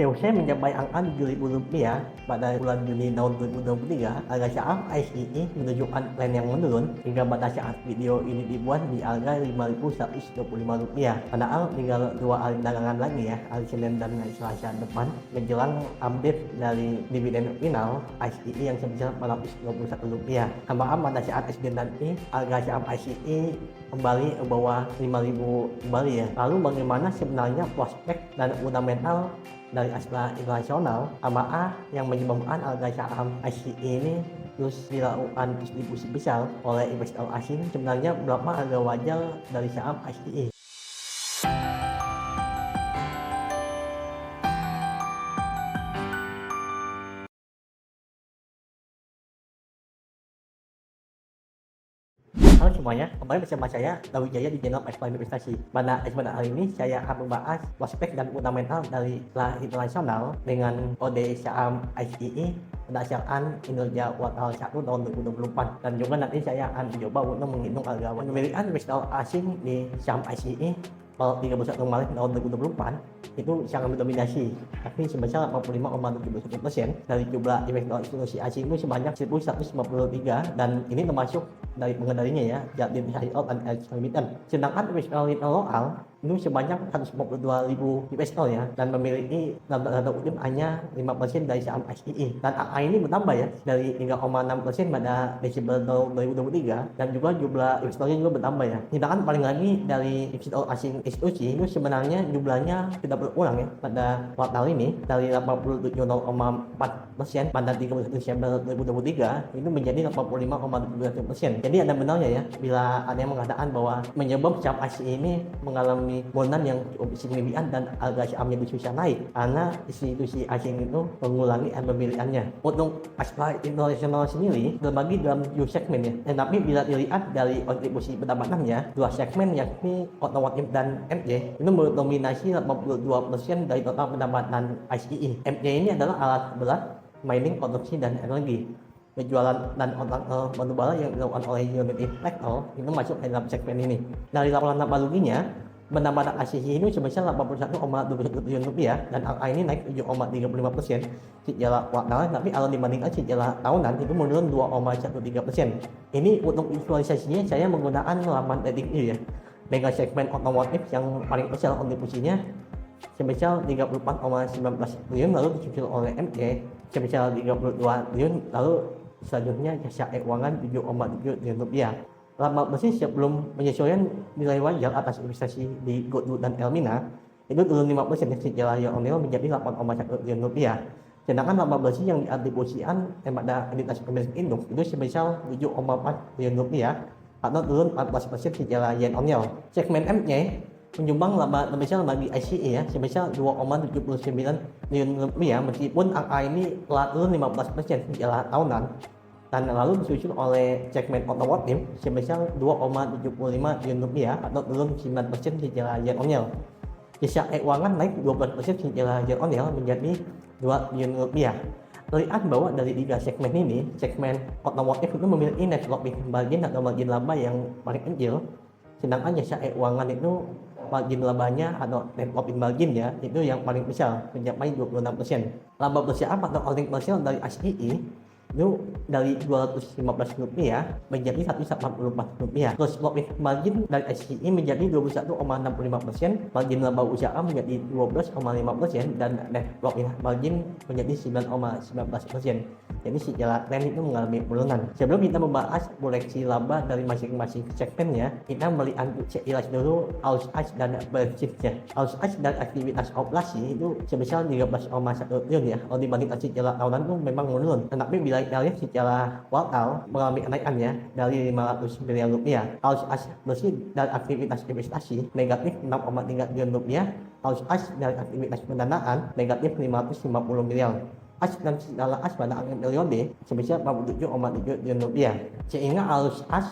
Seusai mencapai angka Rp7.000 pada bulan Juni tahun 2023, harga saham ICE menunjukkan tren yang menurun hingga pada saat video ini dibuat di harga Rp5.125. Padahal tinggal 2 hari dagangan lagi ya, hari Senin dan hari Selasa depan menjelang update dari dividen final ICE yang sebesar Rp421. Tambahan pada saat SDN nanti harga saham ICE kembali ke bawah 5.000 kembali ya. Lalu bagaimana sebenarnya prospek dan fundamental dari aspek internasional AMA yang menyebabkan harga saham ICE ini terus dilakukan distribusi besar oleh investor asing? Sebenarnya berapa harga wajar dari saham ICE? Halo semuanya, kembali bersama saya Dawi Jaya di channel Explain Investasi. Pada kesempatan hari ini saya akan membahas prospek dan fundamental dari pasar internasional dengan kode saham ICE berdasarkan kinerja kuartal 1 tahun 2024, dan juga nanti saya akan mencoba untuk menghitung harga pemilikan investor asing di saham ICE kalau 31 Maret tahun 2024 itu sangat mendominasi, tapi sebesar 45,71% dari jumlah investor institusi asing itu sebanyak 1.153, dan ini termasuk dari pengendalinya ya, Jardine Harriott dan Alex Limited. Sedangkan investor lokal itu sebanyak 152.000 investor ya, dan memiliki dalam kutip hanya 5% dari saham ICE. Dan angka ini bertambah ya dari 3,6% pada Desember tahun 2023, dan juga jumlah investornya juga bertambah ya. Sedangkan paling lagi dari investor asing institusi itu sebenarnya jumlahnya tidak berulang ya pada kuartal ini, dari 87,4% pada 31 Desember 2023 itu menjadi 85,71%. Jadi ada benarnya ya bila ada yang mengatakan bahwa menyebab saham ICE ini mengalami penurunan yang cukup signifikan dan harga sahamnya susah naik karena institusi asing itu mengulangi pemilikannya. Untuk aspek internasional sendiri terbagi dalam 2 segmen ya. Tetapi bila dilihat dari kontribusi pendapatannya, 2 segmen yakni otomotif dan MJ itu mendominasi 82% dari total pendapatan ICE. MJ ini adalah alat berat, mining, konstruksi, dan energi. Penjualan dan batubara yang dilakukan oleh United Tractor itu masuk ke dalam segmen ini. Dari laporan laba ruginya, pendapatan ICE ini sebesar Rp81,21 triliun dan angka ini naik 7,35% secara kuartal, tapi kalau dibandingkan secara tahunan itu menurun 2,13%. Ini untuk visualisasinya saya menggunakan laman trading view ya. Dengan segmen otomotif yang paling besar kontribusinya sebesar 34,19 triliun, lalu disusul oleh MJ sebesar 32 triliun, lalu selanjutnya jasa keuangan 7,7 triliun rupiah. Laba bersih sebelum penyesuaian nilai wajar atas investasi di Goodwood dan Elmina itu turun 5% secara year-on-year menjadi 8,1 triliun rupiah. Sedangkan laba bersih yang diatribusikan pada entitas pemilik induk itu sebesar 7,4 triliun rupiah atau turun 14% secara year-on-year. Segmen MJ menyumbang laba terbesar bagi ICE ya sebesar 2,79 triliun rupiah, meskipun angka ini telah turun 15% secara tahunan, dan lalu disusul oleh segmen otomotif sebesar 2,75 triliun rupiah atau turun 9% secara year-on-year. Jasa keuangan naik 12% secara year-on-year menjadi 2 triliun rupiah. Terlihat bahwa dari 3 segmen ini, segmen otomotif itu memiliki net profit margin atau margin laba yang paling kecil, sedangkan jasa keuangan itu margin labanya atau net profit margin ya itu yang paling besar mencapai 26%. Laba bersih atau earning per share dari ICE itu dari Rp215 menjadi Rp144. Terus profit margin dari ICE menjadi 21,65%, margin laba usaha menjadi 12,5%, dan net profit margin menjadi 9,19%. Jadi secara tren itu mengalami penurunan. Sebelum kita membahas koleksi laba dari masing-masing segmennya, kita melihat sekilas dulu arus as dan balance sheet-nya. Arus as dan aktivitas operasi itu sebesar 13,1 triliun ya. Kalau dibandingkan secara tahunan itu memang menurun. Tetapi bila kita lihat secara kuartal mengalami kenaikan ya dari Rp500 miliar. Arus as bersih dan aktivitas investasi negatif Rp6,3 triliun. Arus as dan aktivitas pendanaan negatif Rp550 miliar. As dan skala as pada akhir periode sebesar Rp47,7 triliun. Sehingga arus as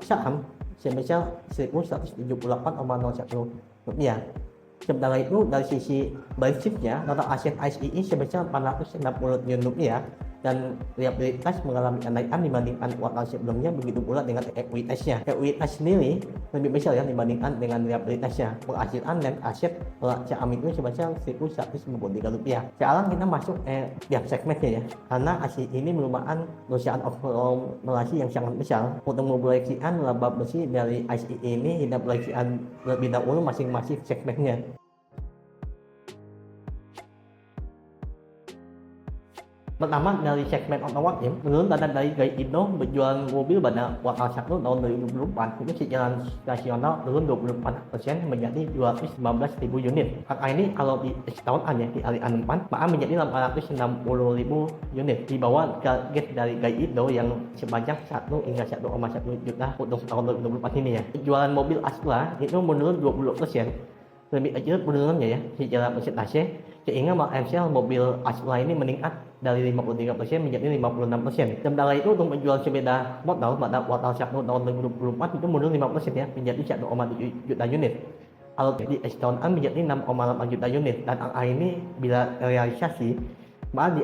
saham sebesar Rp1.178,01. Sementara itu dari sisi balance sheet-nya, total aset ICE sebesar Rp460 triliun dan reliabilitas mengalami kenaikan dibandingkan kuartal sebelumnya, begitu pula dengan ekuitasnya. Ekuitas sendiri lebih besar ya dibandingkan dengan reliabilitasnya. Penghasilan net aset saham itu sebesar Rp1.153. Sekarang kita masuk yang segmennya ya, karena ASI ini merupakan perusahaan aglomerasi yang sangat besar. Untuk memproyeksikan laba bersih dari ASI ini, kita proyeksikan lebih dahulu masing-masing segmennya. Pertama, dari segmen otomotif, menurut data dari Gaikindo, penjualan mobil pada kuartal 1 tahun 2024 itu secara nasional turun 24% menjadi 215.000 unit. Angka ini kalau di tahunan ya, di hari 4, maka menjadi 860.000 unit, di bawah target dari Gaikindo yang sebanyak 1 hingga 1,1 juta untuk tahun 2024 ini ya. Penjualan mobil Astra itu menurun 20%, lebih kecil penurunannya ya secara persentase, sehingga market share mobil Astra ini meningkat dari 53% menjadi 56%. Sementara itu untuk menjual sepeda motor pada kuartal 1 tahun 2024 itu menurun 5% ya, menjadi 1,7 juta unit. Kalau di tahunan menjadi 6,8 juta unit, dan angka ini bila realisasi maka di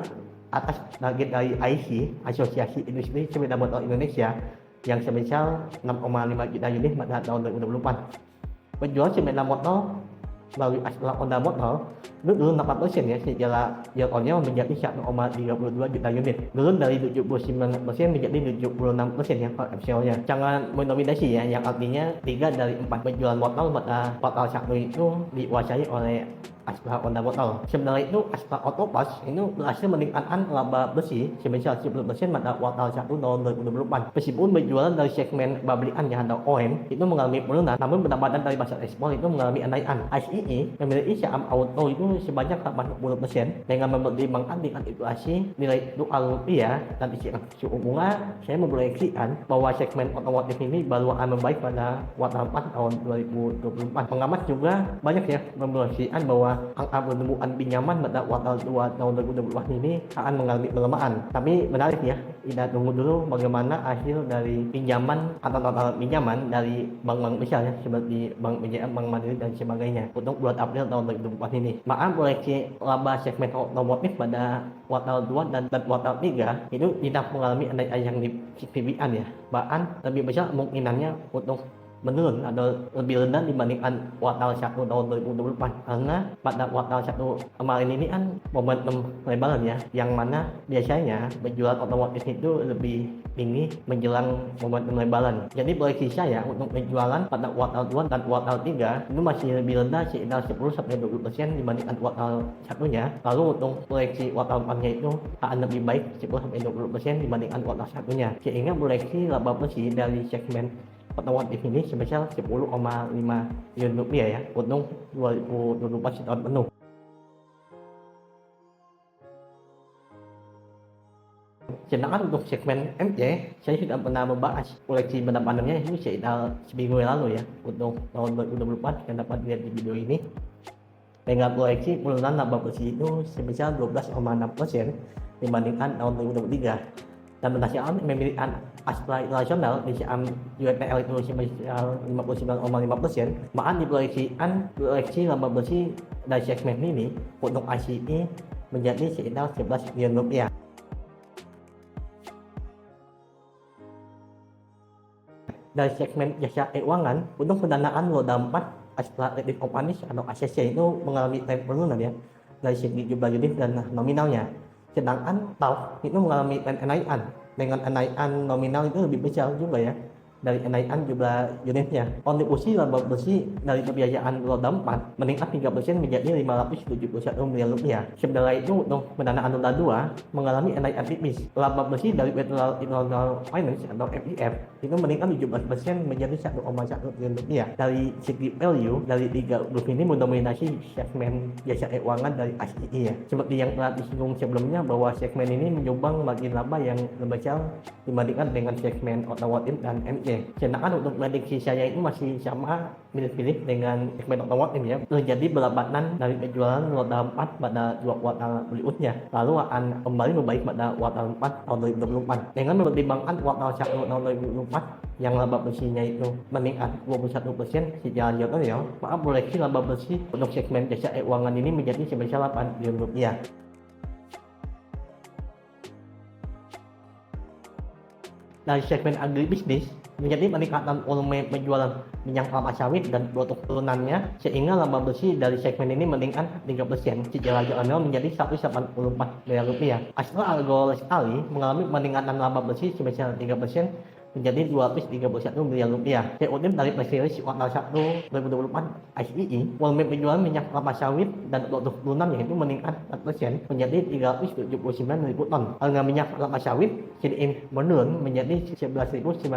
atas target dari AIC, Asosiasi Industri Sepeda Motor Indonesia, yang sebesar 6,5 juta unit pada tahun 2024. Penjualan sepeda motor melalui Astra Honda Motor itu turun 8% ya secara year-on-year menjadi 1,32 juta unit, turun dari 79% menjadi 76% ya per nya. Jangan mendominasi ya, yang artinya 3 dari 4 penjualan motor pada kuartal 1 itu dikuasai oleh Astra Honda Motor. Sebenarnya itu Astra Autopass itu berhasil meningkatkan laba bersih sebesar 10% pada kuartal 1 tahun 2024. Meskipun penjualan dari segmen pabrikan ya atau OEM itu mengalami penurunan, namun pendapatan dari pasar ekspor itu mengalami kenaikan. ASII memiliki saham auto itu sebanyak 80% dengan mempertimbangkan tingkat inflasi, nilai tukar rupiah, dan isikan suku bunga. Saya memproyeksikan bahwa segmen otomotif ini baru akan membaik pada kuartal 4 tahun 2024. Pengamat juga banyak ya memproyeksikan bahwa angka pertumbuhan pinjaman pada kuartal 2 tahun 2024 ini akan mengalami pelemahan. Tapi menarik ya, kita tunggu dulu bagaimana hasil dari pinjaman atau total pinjaman dari bank-bank besar ya, seperti Bank BCA, Bank Mandiri, dan sebagainya untuk bulan April tahun 2024 ini. Maka proyeksi laba segmen otomotif pada kuartal 2 dan kuartal 3 itu tidak mengalami kenaikan yang signifikan ya. Bahkan lebih besar kemungkinannya untuk menurun atau lebih rendah dibandingkan kuartal 1 tahun 2024, karena pada kuartal 1 kemarin ini kan momentum lebaran ya, yang mana biasanya penjualan otomotif itu lebih tinggi menjelang momentum lebaran. Jadi proyeksi saya untuk penjualan pada kuartal 2 dan kuartal 3 itu masih lebih rendah sekitar 10-20% dibandingkan kuartal 1-nya. Lalu untuk proyeksi kuartal 4-nya itu akan lebih baik 10-20% dibandingkan kuartal 1-nya, sehingga proyeksi laba bersih dari segmen otomotif ini sebesar 10,5 triliun rupiah ya untuk 2024 setahun penuh. Sedangkan untuk segmen MC, saya sudah pernah membahas koleksi pendapatannya itu sekitar seminggu lalu ya untuk tahun 2024. Yang dapat dilihat di video ini, dengan proyeksi penurunan laba bersih itu sebesar 12,6% dibandingkan tahun 2023. Dan berdasarkan memiliki Astra International di saham UFPL itu sebesar 59,5%, maka proyeksi laba bersih dari segmen ini untuk ASII menjadi sekitar 11 triliun rupiah. Dari segmen jasa keuangan, untuk pendanaan roda 4 Astra Credit Company atau ACC itu mengalami tren penurunan ya dari segi jumlah unit dan nominalnya. Sedangkan TAF itu mengalami kenaikan, dengan kenaikan nominal itu lebih besar juga ya dari kenaikan jumlah unitnya. Kontribusi laba bersih dari pembiayaan roda 4 meningkat 3% menjadi 571 miliar rupiah. Sementara itu untuk pendanaan roda 2 mengalami kenaikan tipis. Laba bersih dari Federal Internal Finance atau FIF itu meningkat 17% menjadi 1,1 triliun rupiah. Dari segi value, dari tiga grup ini mendominasi segmen jasa keuangan dari ASII ya. Seperti yang telah disinggung sebelumnya bahwa segmen ini menyumbang margin laba yang lebih besar dibandingkan dengan segmen otomotif dan MC. Sedangkan untuk prediksi saya itu masih sama mirip-mirip dengan segmen otomotif ya, terjadi berlambatan dari penjualan roda 4 pada 2 kuartal berikutnya, lalu akan kembali membaik pada kuartal 4 tahun 2024. Dengan mempertimbangkan kuartal 1 tahun 2024 yang laba bersihnya itu meningkat 21% secara year-on-year, maka proyeksi laba bersih untuk segmen jasa keuangan ini menjadi sebesar 8 triliun rupiah. dari segmen agribisnis menjadi peningkatan volume penjualan minyak kelapa sawit dan produk turunannya, sehingga laba bersih dari segmen ini meningkat 3% secara year-on-year menjadi 184 miliar rupiah. Astra Algo Lestari mengalami peningkatan laba bersih sebesar 3% menjadi 231 miliar rupiah. Dikutip dari press release kuartal 1 2024 SII, volume penjualan minyak kelapa sawit dan produk turunan yaitu meningkat 4% menjadi 379 ribu ton. Harga minyak kelapa sawit kini menurun menjadi 11.911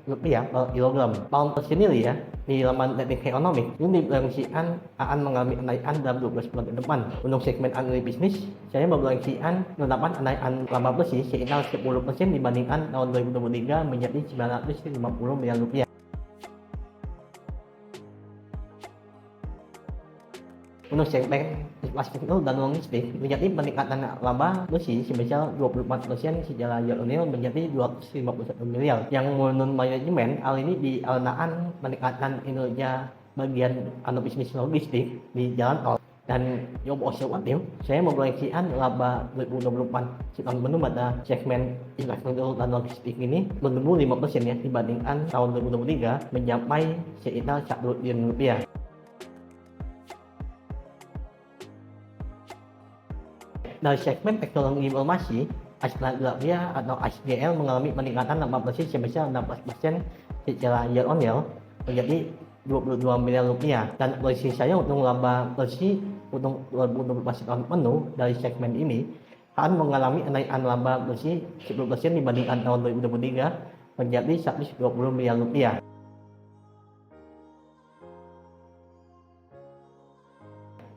rupiah per kilogram. Tahun tersendiri ya, di laman teknik ekonomi, ini diproyeksikan akan mengalami kenaikan dalam 12 bulan ke depan. Untuk segmen agribisnis, saya memproyeksikan pendapat kenaikan laba bersih sekitar 10% dibandingkan tahun 2023 menjadi 950 miliar rupiah. Untuk segmen infrastruktur dan logistik menjadi peningkatan laba bersih sebesar 24% secara year-on-year menjadi 251 miliar. Yang menurut manajemen, hal ini dikarenakan peningkatan kinerja bagian bisnis logistik di jalan tol. Dan yang observatif, saya memproyeksikan laba 2024 tahun penuh pada segmen infrastruktur dan logistik ini bertumbuh 5% ya dibandingkan tahun 2023 mencapai sekitar 1 triliun rupiah. Dari segmen teknologi informasi, Astra Grafia atau ASGL mengalami peningkatan laba bersih sebesar 16% secara year-on-year menjadi 22 miliar rupiah. Dan proyeksi saya untuk laba bersih untuk 2024 tahun penuh dari segmen ini akan mengalami kenaikan laba bersih 10% dibandingkan tahun 2023 menjadi 120 miliar rupiah.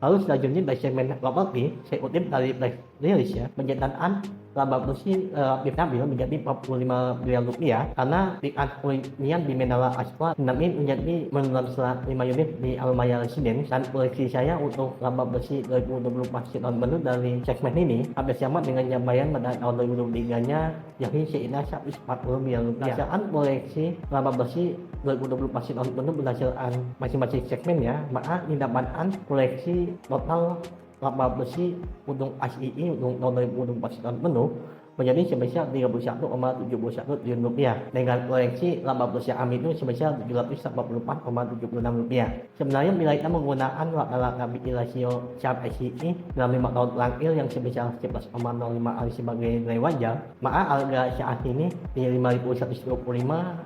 Lalu selanjutnya dari segmen properti, saya kutip dari press release ya, pencetaan laba bersih relatif stabil menjadi 45 miliar rupiah karena tingkat hunian di Menara Astra menjadi menurun 5 unit di Almaya Residence. Dan proyeksi saya untuk laba bersih 2024 tahun penuh dari segmen ini hampir sama dengan capaian pada tahun 2023-nya, yakni sekitar 140 miliar rupiah. Berdasarkan proyeksi laba bersih 2024 tahun penuh berdasarkan masing-masing segmen ya, maka didapatkan proyeksi total laba bersih untuk SII untuk tahun 2024 tahun penuh menjadi sebesar 31,71 triliun rupiah dengan proyeksi laba bersih AMI itu sebesar 744,76 rupiah. Sebenarnya bila kita menggunakan rata-rata BI rasio saham SII dalam 5 tahun terakhir yang sebesar 11,05 kali sebagai nilai wajar, maka harga saat ini di 5.125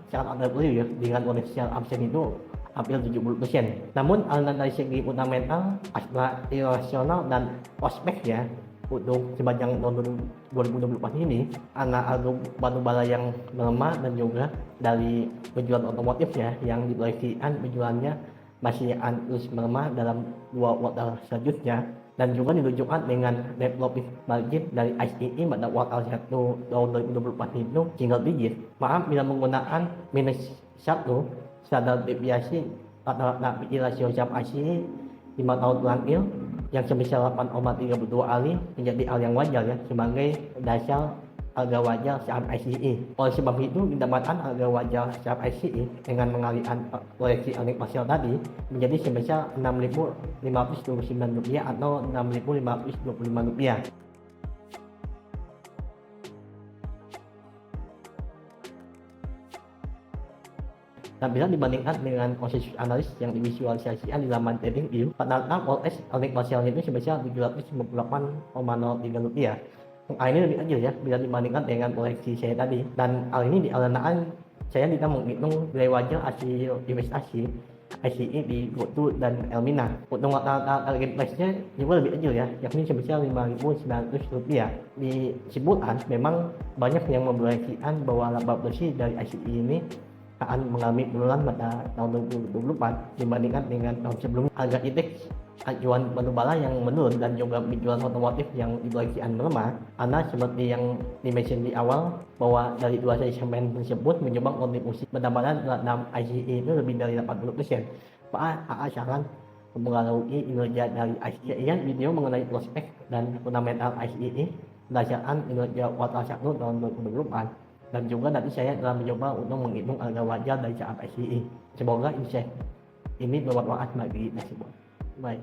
sangat undervalue dengan potensial upside itu hampir 70%. Namun aliran dari segi fundamental, Astra irasional dan prospek ya untuk sepanjang tahun 2024 ini, karena arus batubara yang melemah dan juga dari penjualan otomotif ya yang diproyeksikan penjualannya masih akan terus melemah dalam 2 kuartal selanjutnya, dan juga ditunjukkan dengan net profit margin dari SII pada kuartal 1 tahun 2024 itu single digit. Maka bila menggunakan minus 1 standar deviasi rata-rata BI rasio saham SII 5 tahun terakhir yang sebesar 8,32 kali menjadi hal yang wajar ya sebagai dasar harga wajar saham SII. Oleh sebab itu didapatkan harga wajar saham SII dengan mengalihkan proyeksi earning per share tadi menjadi sebesar Rp6.529 atau Rp6.525. Dan bisa dibandingkan dengan konsensus analis yang divisualisasikan di laman TradingView, pada OS earning per share itu sebesar Rp798,03. Hal ini lebih kecil ya bila dibandingkan dengan proyeksi saya tadi, dan hal ini dikarenakan saya tidak menghitung nilai wajar hasil investasi SII di GoTo dan Elmina. Untuk rata-rata target price-nya juga lebih kecil ya, yakni sebesar Rp5.900. Disebutkan memang banyak yang memproyeksikan bahwa laba bersih dari SII ini akan mengalami penurunan pada tahun 2024 dibandingkan dengan tahun sebelumnya. Harga indeks acuan batubara yang menurun dan juga penjualan otomotif yang diproyeksikan melemah, karena seperti yang dimention di awal bahwa dari dua segmen tersebut menyumbang kontribusi pendapatan dalam SII itu lebih dari 80%. Maka akan mempengaruhi kinerja dari SII. Yang video mengenai prospek dan fundamental SII berdasarkan kinerja kuartal 1 tahun 2024. Dan juga nanti saya telah mencoba untuk menghitung harga wajar dari saham SII. Semoga insight ini bermanfaat bagi kita semua. Baik.